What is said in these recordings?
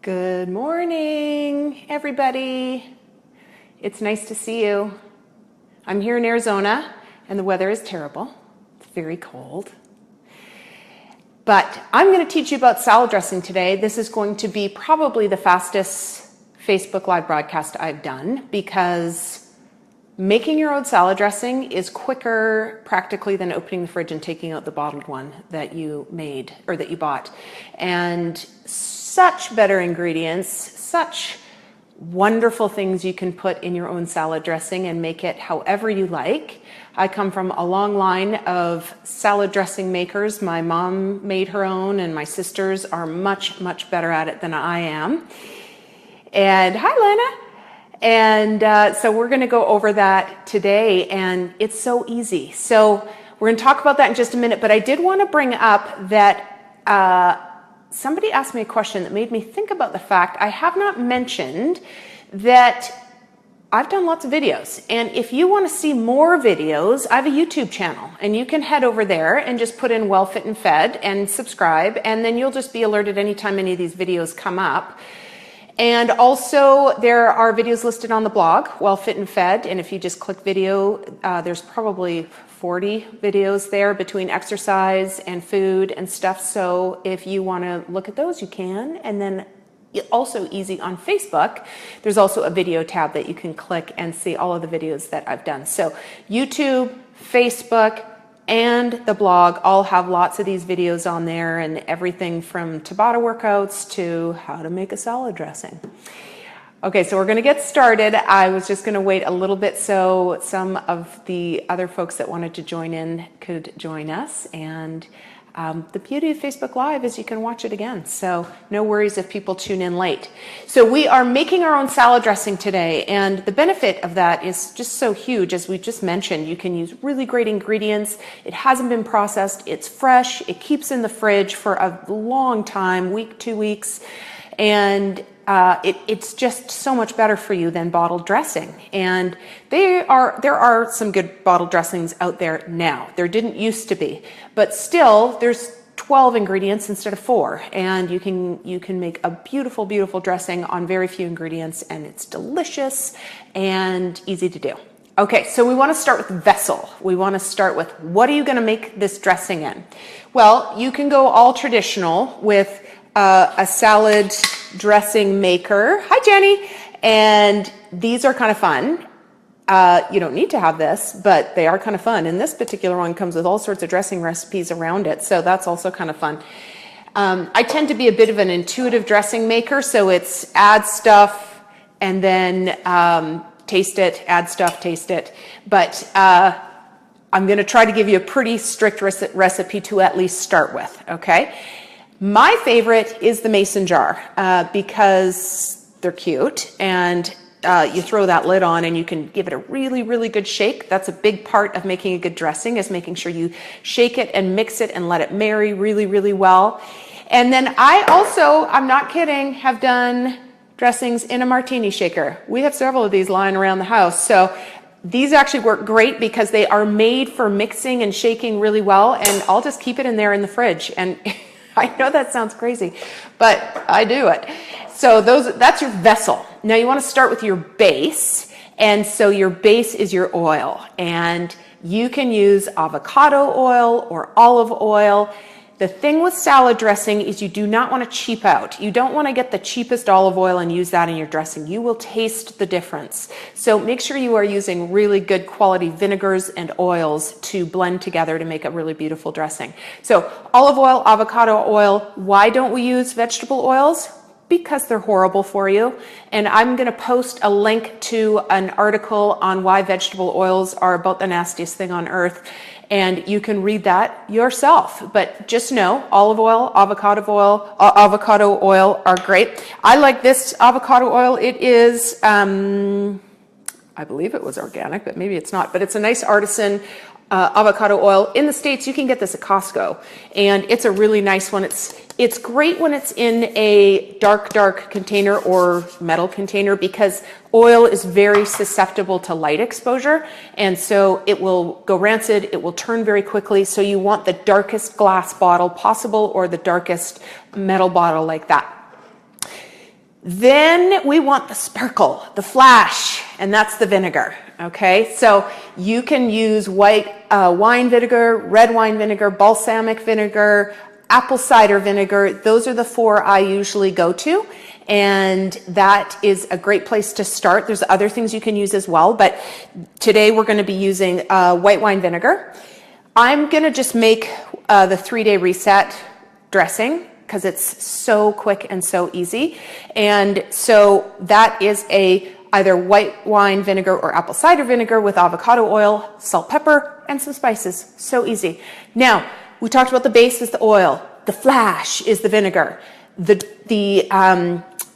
Good morning, everybody. It's nice to see you. I'm here in Arizona, and the weather is terrible. It's very cold. But I'm going to teach you about salad dressing today. This is going to be probably the fastest Facebook Live broadcast I've done because making your own salad dressing is quicker practically than opening the fridge and taking out the bottled one that you made or that you bought. And such better ingredients, such wonderful things you can put in your own salad dressing and make it however you like. I come from a long line of salad dressing makers. My mom made her own, and my sisters are much, much better at it than I am. And hi, Lena. And so we're going to go over that today, and it's so easy. So we're going to talk about that in just a minute, but I did want to bring up that somebody asked me a question that made me think about the fact I have not mentioned that I've done lots of videos. And if you want to see more videos, I have a YouTube channel, and you can head over there and just put in Well Fit and Fed and subscribe, and then you'll just be alerted anytime any of these videos come up. And also there are videos listed on the blog, Well Fit and Fed, and if you just click video, there's probably 40 videos there between exercise and food and stuff. So if you want to look at those, you can. And then also easy on Facebook, there's also a video tab that you can click and see all of the videos that I've done. So YouTube, Facebook, and the blog all have lots of these videos on there, and everything from Tabata workouts to how to make a salad dressing. Okay, so we're going to get started. I was just going to wait a little bit so some of the other folks that wanted to join in could join us. And the beauty of Facebook Live is you can watch it again. So no worries if people tune in late. So we are making our own salad dressing today. And the benefit of that is just so huge. As we just mentioned, you can use really great ingredients. It hasn't been processed. It's fresh. It keeps in the fridge for a long time, week, 2 weeks. And it's just so much better for you than bottled dressing. And there are some good bottled dressings out there now. There didn't used to be, but still there's 12 ingredients instead of 4, and you can make a beautiful, beautiful dressing on very few ingredients, and it's delicious and easy to do. Okay, so we want to start with vessel. We want to start with, what are you going to make this dressing in? Well, you can go all traditional with a salad dressing maker. Hi, Jenny. And these are kind of fun. You don't need to have this, but they are kind of fun. And this particular one comes with all sorts of dressing recipes around it, so that's also kind of fun. I tend to be a bit of an intuitive dressing maker, so it's add stuff and then taste it, add stuff, taste it. But I'm going to try to give you a pretty strict recipe to at least start with, okay? My favorite is the mason jar because they're cute, and you throw that lid on and you can give it a really, really good shake. That's a big part of making a good dressing, is making sure you shake it and mix it and let it marry really, really well. And then I also, I'm not kidding, have done dressings in a martini shaker. We have several of these lying around the house. So these actually work great because they are made for mixing and shaking really well, and I'll just keep it in there in the fridge. And I know that sounds crazy, but I do it. So that's your vessel. Now you want to start with your base. And so your base is your oil. And you can use avocado oil or olive oil. The thing with salad dressing is you do not want to cheap out. You don't want to get the cheapest olive oil and use that in your dressing. You will taste the difference. So make sure you are using really good quality vinegars and oils to blend together to make a really beautiful dressing. So olive oil, avocado oil. Why don't we use vegetable oils? Because they're horrible for you. And I'm going to post a link to an article on why vegetable oils are about the nastiest thing on earth. And you can read that yourself. But just know, olive oil, avocado oil are great. I like this avocado oil. It is, I believe it was organic, but maybe it's not. But it's a nice artisan avocado oil. In the States, you can get this at Costco. And it's a really nice one. It's great when it's in a dark container or metal container, because oil is very susceptible to light exposure, and so it will go rancid, it will turn very quickly. So you want the darkest glass bottle possible or the darkest metal bottle like that. Then we want the sparkle, the flash, and that's the vinegar, okay? So you can use white wine vinegar, red wine vinegar, balsamic vinegar, apple cider vinegar. Those are the 4 I usually go to, and that is a great place to start. There's other things you can use as well, but today we're going to be using white wine vinegar. I'm going to just make the 3-day reset dressing, because it's so quick and so easy. And so that is either white wine vinegar or apple cider vinegar with avocado oil, salt, pepper, and some spices. So easy. Now, we talked about the base is the oil. The flash is the vinegar. The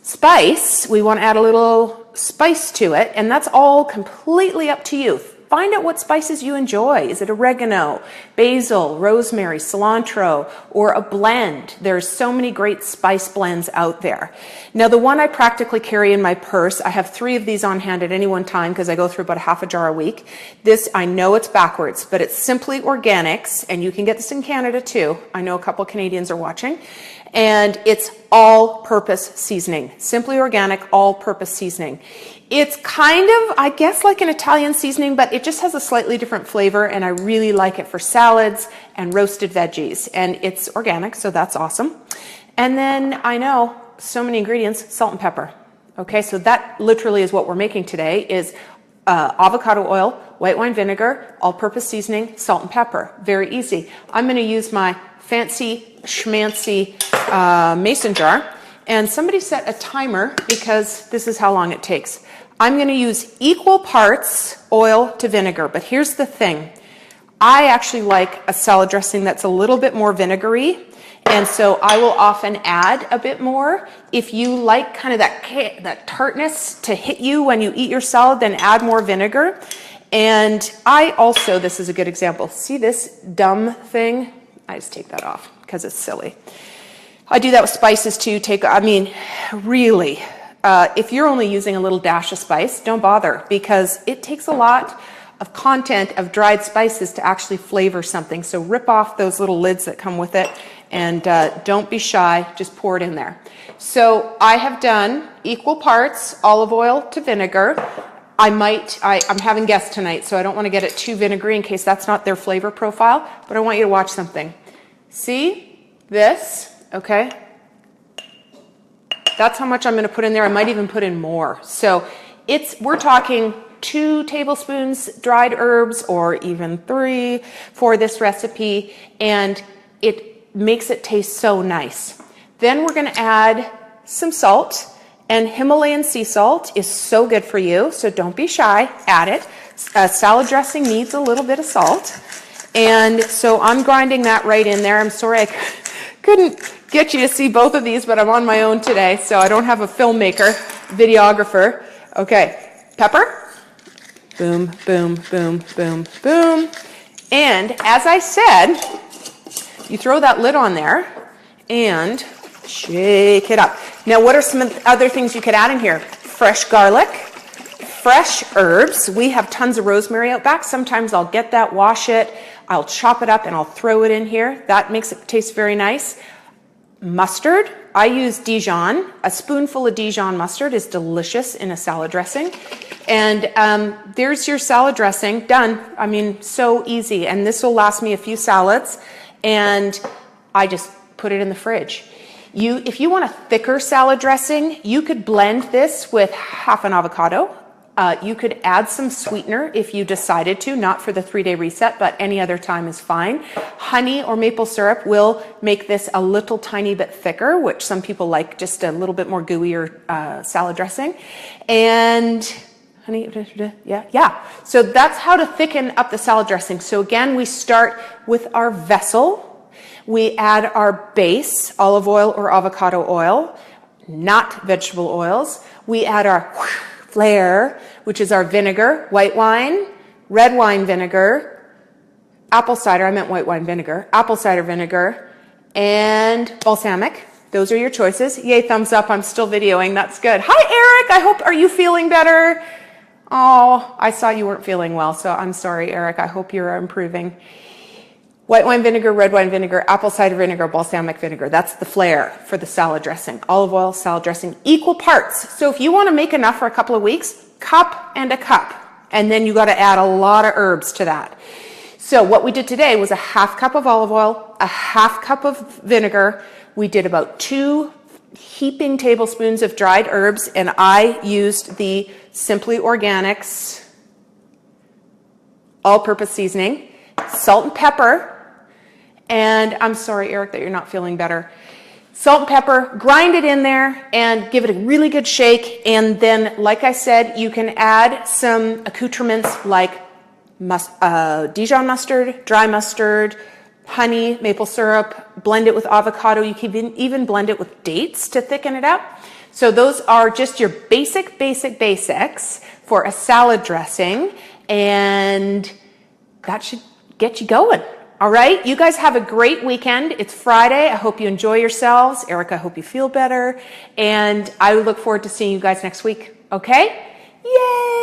spice, we want to add a little spice to it, and that's all completely up to you. Find out what spices you enjoy. Is it oregano, basil, rosemary, cilantro, or a blend? There's so many great spice blends out there. Now, the one I practically carry in my purse, I have 3 of these on hand at any one time because I go through about half a jar a week. This, I know it's backwards, but it's Simply Organics, and you can get this in Canada too. I know a couple Canadians are watching. And it's all-purpose seasoning. Simply Organic, all-purpose seasoning. It's kind of, I guess, like an Italian seasoning, but it just has a slightly different flavor, and I really like it for salads and roasted veggies. And it's organic, so that's awesome. And then I know so many ingredients, salt and pepper. Okay, so that literally is what we're making today, is avocado oil, white wine vinegar, all-purpose seasoning, salt and pepper. Very easy. I'm going to use my fancy schmancy mason jar, and somebody set a timer because this is how long it takes. I'm going to use equal parts oil to vinegar, but here's the thing. I actually like a salad dressing that's a little bit more vinegary, and so I will often add a bit more. If you like kind of that tartness to hit you when you eat your salad, then add more vinegar. And I also, this is a good example. See this dumb thing? I just take that off because it's silly. I do that with spices too. Really, if you're only using a little dash of spice, don't bother, because it takes a lot of content of dried spices to actually flavor something. So rip off those little lids that come with it, and don't be shy, just pour it in there. So I have done equal parts olive oil to vinegar. I'm having guests tonight, so I don't want to get it too vinegary in case that's not their flavor profile, but I want you to watch something. See this? Okay. That's how much I'm going to put in there. I might even put in more. So we're talking 2 tablespoons dried herbs, or even 3 for this recipe, and it makes it taste so nice. Then we're going to add some salt, and Himalayan sea salt is so good for you, so don't be shy, add it. Salad dressing needs a little bit of salt, and so I'm grinding that right in there. I'm sorry I couldn't get you to see both of these, but I'm on my own today, so I don't have a filmmaker, videographer. Okay, pepper, boom, boom, boom, boom, boom. And as I said, you throw that lid on there and shake it up. Now, what are some other things you could add in here? Fresh garlic, fresh herbs. We have tons of rosemary out back. Sometimes I'll get that, wash it, I'll chop it up, and I'll throw it in here. That makes it taste very nice. Mustard. I use Dijon. A spoonful of Dijon mustard is delicious in a salad dressing. And there's your salad dressing done. I mean, so easy. And this will last me a few salads. And I just put it in the fridge. If you want a thicker salad dressing, you could blend this with half an avocado. You could add some sweetener if you decided to, not for the 3-day reset, but any other time is fine. Honey or maple syrup will make this a little tiny bit thicker, which some people like just a little bit more gooier salad dressing. And honey, yeah. So that's how to thicken up the salad dressing. So again, we start with our vessel. We add our base, olive oil or avocado oil, not vegetable oils. We add our flair, which is our vinegar, white wine, red wine vinegar, apple cider, I meant white wine vinegar, apple cider vinegar, and balsamic. Those are your choices. Yay, thumbs up, I'm still videoing, that's good. Hi, Eric, are you feeling better? Oh, I saw you weren't feeling well, so I'm sorry, Eric, I hope you're improving. White wine vinegar, red wine vinegar, apple cider vinegar, balsamic vinegar. That's the flair for the salad dressing. Olive oil, salad dressing, equal parts. So if you want to make enough for a couple of weeks, cup and a cup. And then you got to add a lot of herbs to that. So what we did today was a half cup of olive oil, a half cup of vinegar. We did about 2 heaping tablespoons of dried herbs, and I used the Simply Organics all-purpose seasoning, salt and pepper, and I'm sorry, Eric, that you're not feeling better. Salt and pepper, grind it in there and give it a really good shake. And then, like I said, you can add some accoutrements like Dijon mustard, dry mustard, honey, maple syrup, blend it with avocado. You can even blend it with dates to thicken it up. So those are just your basics for a salad dressing, and that should get you going. All right, you guys have a great weekend. It's Friday. I hope you enjoy yourselves. Eric, I hope you feel better. And I look forward to seeing you guys next week. Okay? Yay!